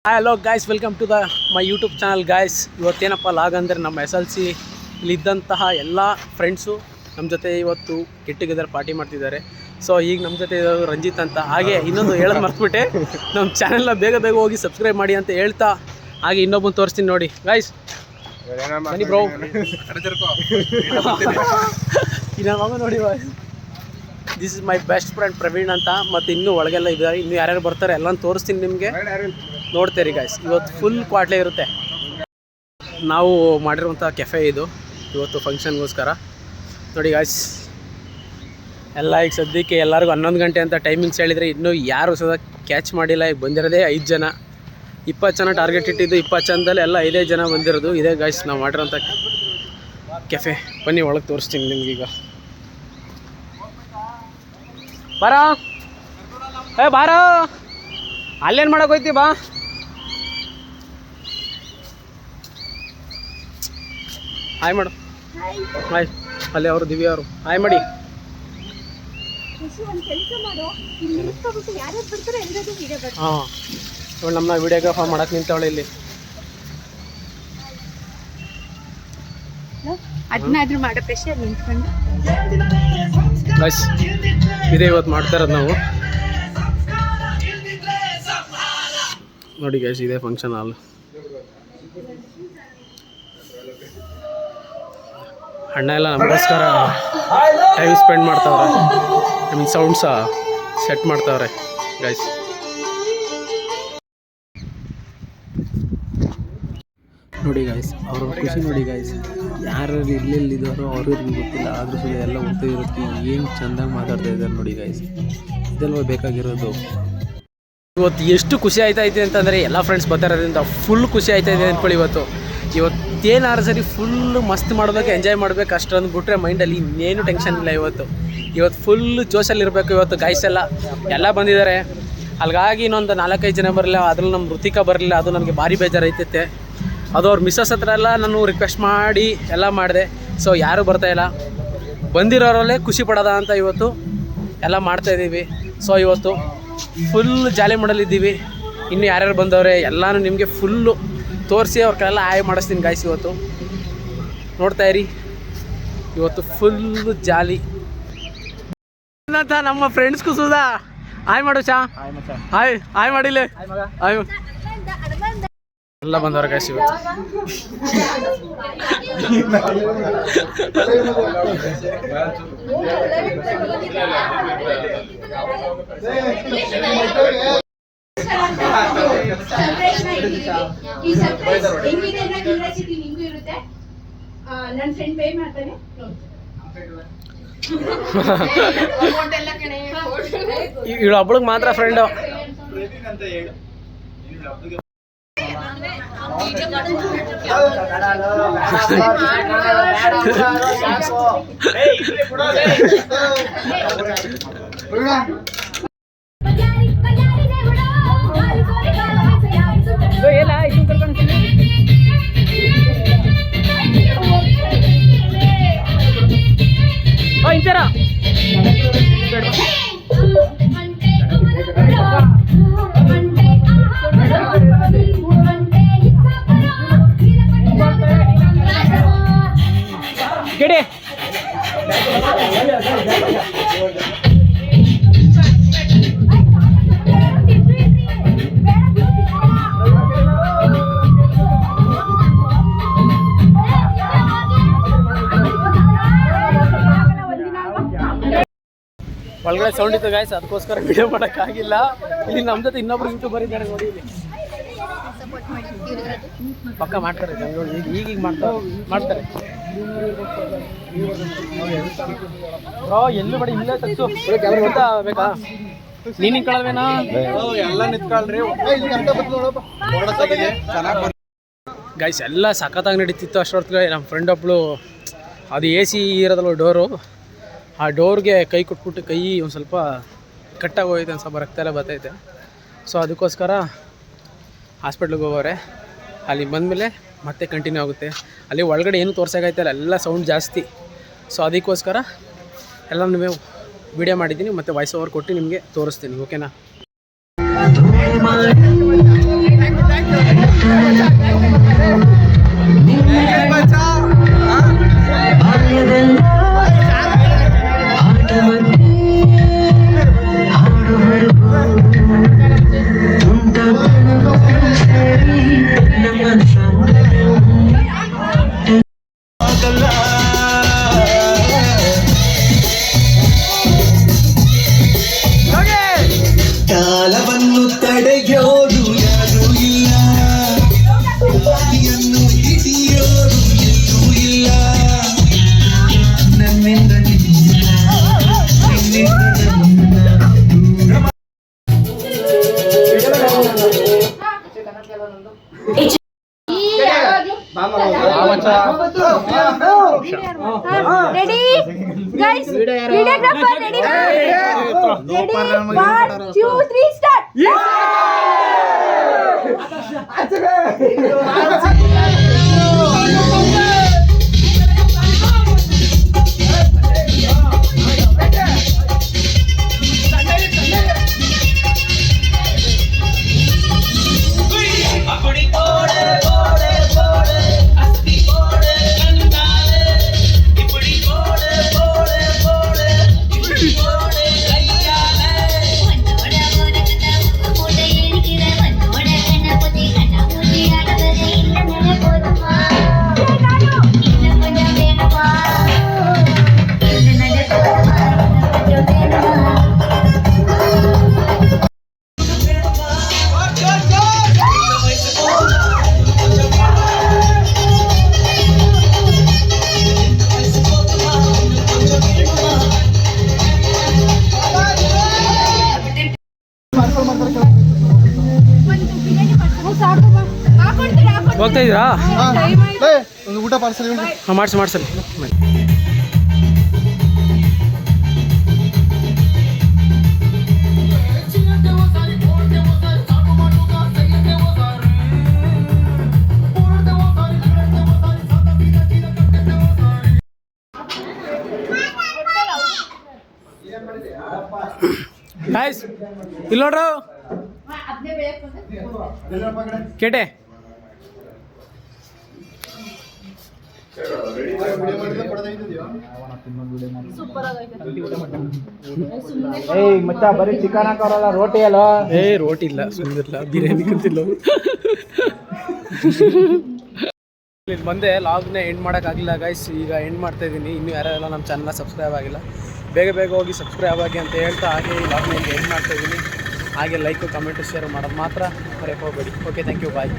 Hello guys, welcome to my YouTube channel guys. ಇವತ್ತೇನಪ್ಪ log ಅಂದರೆ ನಮ್ಮ SLC ಇಲ್ಲಿದ್ದಂತಹ ಎಲ್ಲ ಫ್ರೆಂಡ್ಸು ನಮ್ಮ ಜೊತೆ ಇವತ್ತು ಗೆಟ್ ಟುಗೆದರ್ ಪಾರ್ಟಿ ಮಾಡ್ತಿದ್ದಾರೆ. ಸೊ ಈಗ ನಮ್ಮ ಜೊತೆ ಇರೋದು ರಂಜಿತ್ ಅಂತ. ಹಾಗೆ ಇನ್ನೊಂದು ಹೇಳೋದು ಮರ್ತ್ಬಿಟ್ಟೆ, ನಮ್ಮ ಚಾನೆಲ್ನ ಬೇಗ ಹೋಗಿ ಸಬ್ಸ್ಕ್ರೈಬ್ ಮಾಡಿ ಅಂತ ಹೇಳ್ತಾ ಹಾಗೆ ಇನ್ನೊಬ್ಬನು ತೋರಿಸ್ತೀನಿ ನೋಡಿ ಗಾಯ್ಸ್. ಬನ್ನಿ ಬ್ರೋ. ಇನ್ನೊಬ್ಬ ನೋಡಿ, this is my best friend Praveen ಅಂತ. ಮತ್ತು ಇನ್ನೂ ಒಳಗೆಲ್ಲ ಇದ್ದಾರೆ, ಇನ್ನೂ ಯಾರ್ಯಾರು ಬರ್ತಾರೆ ಎಲ್ಲ ತೋರಿಸ್ತೀನಿ ನಿಮಗೆ, ನೋಡ್ತೀರಿ ಗಾಯ್ಸ್. ಇವತ್ತು ಫುಲ್ ಕ್ವಾಟ್ಲೆ ಇರುತ್ತೆ. ನಾವು ಮಾಡಿರುವಂಥ ಕೆಫೆ ಇದು ಇವತ್ತು ಫಂಕ್ಷನ್ಗೋಸ್ಕರ ನೋಡಿ ಗಾಯ್ಸ್. ಎಲ್ಲ ಈಗ ಸದ್ಯಕ್ಕೆ ಎಲ್ಲರಿಗೂ 11 ಗಂಟೆ ಅಂತ ಟೈಮಿಂಗ್ಸ್ ಹೇಳಿದರೆ ಇನ್ನೂ ಯಾರು ಸದಾ ಕ್ಯಾಚ್ ಮಾಡಿಲ್ಲ. ಈಗ ಬಂದಿರೋದೇ 5 ಜನ, 20 ಜನ ಟಾರ್ಗೆಟ್ ಇಟ್ಟಿದ್ದು. 20 ಜನದಲ್ಲಿ ಎಲ್ಲ 5 ಜನ ಬಂದಿರೋದು. ಇದೇ ಗಾಯ್ಸ್ ನಾವು ಮಾಡಿರೋಂಥ ಕೆಫೆ. ಬನ್ನಿ ಒಳಗೆ ತೋರಿಸ್ತೀನಿ ನಿಮ್ಗೀಗ. ಬಾರ ಬಾರ, ಅಲ್ಲೇನು ಮಾಡೋಕೆ ಹೋಯ್ತಿ ಬಾ. ಹಾಯ್ ಮಾಡು. ಹಾಯ್. ಅಲ್ಲೇ ಅವರು ದಿವ್ಯಾ ಅವರು ಹಾಯ್ ಮಾಡಿ. ಹಾಂ, ಇವಳು ನಮ್ಮನ್ನ ವಿಡಿಯೋಗ್ರಾಫರ್ ಮಾಡಕ್ಕೆ ನಿಂತವಳೆ ಇಲ್ಲಿ. ಬಸ್ ಇದೇ ಇವತ್ತು ಮಾಡ್ತಾ ಇರೋದು ನಾವು. ನೋಡಿ ಗೈಸ್, ಇದೇ ಫಂಕ್ಷನ್ ಹಾಲ್. ಅಣ್ಣ ಎಲ್ಲ ನಮಗೋಸ್ಕರ ಟೈಮ್ ಸ್ಪೆಂಡ್ ಮಾಡ್ತಾವ್ರೆ. ಐ ಮೀನ್ ಸೌಂಡ್ಸ ಸೆಟ್ ಮಾಡ್ತಾವ್ರೆ ಗೈಸ್. ನೋಡಿ ಗಾಯ್ಸ್, ಅವ್ರ ಖುಷಿ ನೋಡಿ ಗಾಯ್ಸ್. ಯಾರು ಇಲ್ಲೆಲ್ಲಿದ್ದಾರೋ ಅವ್ರಿಗೆ ಗೊತ್ತಿಲ್ಲ, ಆದರೂ ಸಹ ಎಲ್ಲ ಹೋಗ್ತಾ ಇರುತ್ತೆ. ಏನು ಚೆಂದಾಗಿ ಮಾತಾಡ್ತಾ ಇದ್ದಾರೆ ನೋಡಿ ಗಾಯ್ಸ್. ಇದೆಲ್ಲ ಬೇಕಾಗಿರೋದು. ಇವತ್ತು ಎಷ್ಟು ಖುಷಿ ಆಯ್ತಾಯಿದೆ ಅಂತಂದರೆ ಎಲ್ಲ ಫ್ರೆಂಡ್ಸ್ ಬರ್ತಾರೋದ್ರಿಂದ ಫುಲ್ ಖುಷಿ ಆಯ್ತಾಯಿದೆ ಅಂದ್ಕೊಳ್ಳಿ. ಇವತ್ತೇನಾದ್ರು ಸರಿ ಫುಲ್ಲು ಮಸ್ತ್ ಮಾಡಬೇಕು, ಎಂಜಾಯ್ ಮಾಡಬೇಕು ಅಷ್ಟು ಅಂದ್ಬಿಟ್ರೆ ಮೈಂಡಲ್ಲಿ ಇನ್ನೇನು ಟೆನ್ಷನ್ ಇಲ್ಲ. ಇವತ್ತು ಫುಲ್ಲು ಜೋಶಲ್ಲಿರಬೇಕು. ಇವತ್ತು ಗಾಯ್ಸ್ ಎಲ್ಲ ಬಂದಿದ್ದಾರೆ. ಅಲ್ಲಿಗಾಗಿ ಇನ್ನೊಂದು 4-5 ಜನ ಬರಲಿಲ್ಲ. ಅದ್ರಲ್ಲಿ ನಮ್ಮ ಋತಿಕಾ ಬರಲಿಲ್ಲ, ಅದು ನನಗೆ ಭಾರಿ ಬೇಜಾರೈತೈತೆ. ಅದು ಅವ್ರ ಮಿಸ್ಸಸ್ ಹತ್ರ ಎಲ್ಲ ನಾನು ರಿಕ್ವೆಸ್ಟ್ ಮಾಡಿ ಎಲ್ಲ ಮಾಡಿದೆ. ಸೊ ಯಾರೂ ಬರ್ತಾಯಿಲ್ಲ, ಬಂದಿರೋರಲ್ಲೇ ಖುಷಿ ಪಡೋದ ಅಂತ ಇವತ್ತು ಎಲ್ಲ ಮಾಡ್ತಾಯಿದ್ದೀವಿ. ಸೊ ಇವತ್ತು ಫುಲ್ ಜಾಲಿ ಮಾಡಲಿದ್ದೀವಿ. ಇನ್ನು ಯಾರ್ಯಾರು ಬಂದವ್ರೆ ಎಲ್ಲನೂ ನಿಮಗೆ ಫುಲ್ಲು ತೋರಿಸಿ ಅವ್ರಿಗೆಲ್ಲ ಆಯ್ ಮಾಡಿಸ್ತೀನಿ ಗಾಯ್ಸ್. ಇವತ್ತು ನೋಡ್ತಾ ಇರಿ, ಇವತ್ತು ಫುಲ್ಲು ಜಾಲಿ ಅಂತ. ನಮ್ಮ ಫ್ರೆಂಡ್ಸ್ಗೂ ಸುಧಾ ಆಯ್ ಮಾಡು. ಚಾ ಹಾಯ್ ಹಾಯ್ ಮಾಡಿಲ್ಲ. ಹಾಯ್ ಎಲ್ಲ ಬಂದವ್ರ ಗಾಯ್ಸ್ ಇವತ್ತು. ಇವಳು ಒಬ್ಬಳಿಗೆ ಮಾತ್ರ ಫ್ರೆಂಡು. ಇಂಚರ ಗೆಡೆ ಒಳಗಡೆ ಸೌಂಡ್ ಇತ್ತು ಗಾಯ್ಸ್, ಅದಕ್ಕೋಸ್ಕರ ವಿಡಿಯೋ ಮಾಡೋಕ್ಕಾಗಿಲ್ಲ. ಇಲ್ಲಿ ನಮ್ಮ ಜೊತೆ ಇನ್ನೊಬ್ರು ಯೂಟ್ಯೂಬರ್ ಇದ್ದಾರೆ ನೋಡಿ. ಇಲ್ಲಿ ಪಕ್ಕ ಮಾಡ್ತಾರೆ ಜನಗಳು, ಈಗ ಮಾಡ್ತಾರೆ. ಎಲ್ಲೂ ಬೇಡ, ಇಲ್ಲೇ ತಗ್ಸು ಬೇಕಾ? ನೀನು ನಿಂತ್ಕೊಳ್ಳೋವೇನಾ? ಎಲ್ಲ ನಿಂತ್ಕೊಳ್ರಿ ಗಾಯ್ಸ್. ಎಲ್ಲ ಸಖತ್ತಾಗಿ ನಡೀತಿತ್ತು ಅಷ್ಟೊತ್ತಿಗೆ. ನಮ್ಮ ಫ್ರೆಂಡ್ ಒಬ್ಬಳು ಅದು AC ಇರೋದಲ್ಲ ಡೋರು, ಆ ಡೋರ್ಗೆ ಕೈ ಕೊಟ್ಬಿಟ್ಟು ಕೈ ಒಂದು ಸ್ವಲ್ಪ ಕಟ್ಟಾಗೋಯ್ತು, ಒಂದು ಸ್ವಲ್ಪ ರಕ್ತ ಎಲ್ಲ ಬರ್ತೈತೆ. ಸೊ ಅದಕ್ಕೋಸ್ಕರ ಹಾಸ್ಪಿಟ್ಲಿಗೆ ಹೋಗೋರೆ. ಅಲ್ಲಿ ಬಂದಮೇಲೆ ಮತ್ತೆ ಕಂಟಿನ್ಯೂ ಆಗುತ್ತೆ. ಅಲ್ಲಿ ಒಳಗಡೆ ಏನು ತೋರ್ಸೋಕ್ಕಾಯ್ತಲ್ಲ, ಎಲ್ಲ ಸೌಂಡ್ ಜಾಸ್ತಿ. ಸೊ ಅದಕ್ಕೋಸ್ಕರ ಎಲ್ಲ ನಿಮಗೆ ವಿಡಿಯೋ ಮಾಡಿದ್ದೀನಿ, ಮತ್ತು ವಾಯ್ಸ್ ಓವರ್ ಕೊಟ್ಟು ನಿಮಗೆ ತೋರಿಸ್ತೀನಿ. ಓಕೆನಾ? Ready guys videographer ready ready 1 2 3 start ಹೋಗ್ತಾ ಇದ್ದೀರಾ? ಒಂದು ಊಟ ಪಾರ್ಸಲ್ ಮಾಡಿಸಲಿ ಗೈಸ್ ಇಲ್ಲಿ ನೋಡ್ರು ಕೇಟೆ ಬರೀ ಚಿಕನ್ ಹಾಕೋರಲ್ಲ ರೋಟಿ ಅಲ್ಲ ರೋಟಿ ಇಲ್ಲ ಸುಂದಿರಲ್ಲ ಬಿರಿಯಾನಿ ಕಂತಿಲ್ಲ ಇಲ್ಲಿ ಬಂದೆ ಲಾಗ್ನ ಎಂಡ್ ಮಾಡೋಕ್ಕಾಗಲಿಲ್ಲ ಗೈಸ್ ಈಗ ಎಂಡ್ ಮಾಡ್ತಾ ಇದ್ದೀನಿ ಇನ್ನೂ ಯಾರೆಲ್ಲ ನಮ್ಮ ಚಾನಲ್ನ ಸಬ್ಸ್ಕ್ರೈಬ್ ಆಗಿಲ್ಲ ಬೇಗ ಹೋಗಿ ಸಬ್ಸ್ಕ್ರೈಬ್ ಆಗಿ ಅಂತ ಹೇಳ್ತಾ ಹಾಗೆ ಈ ಲಾಗ್ನ ಎಂಡ್ ಮಾಡ್ತಾ ಇದ್ದೀನಿ ಹಾಗೆ ಲೈಕ್ ಕಮೆಂಟ್ ಶೇರ್ ಮಾಡೋದು ಮಾತ್ರ ಮರೆಯೋಕೆ ಹೋಗಬೇಡಿ ಓಕೆ ಥ್ಯಾಂಕ್ ಯು ಬಾಯ್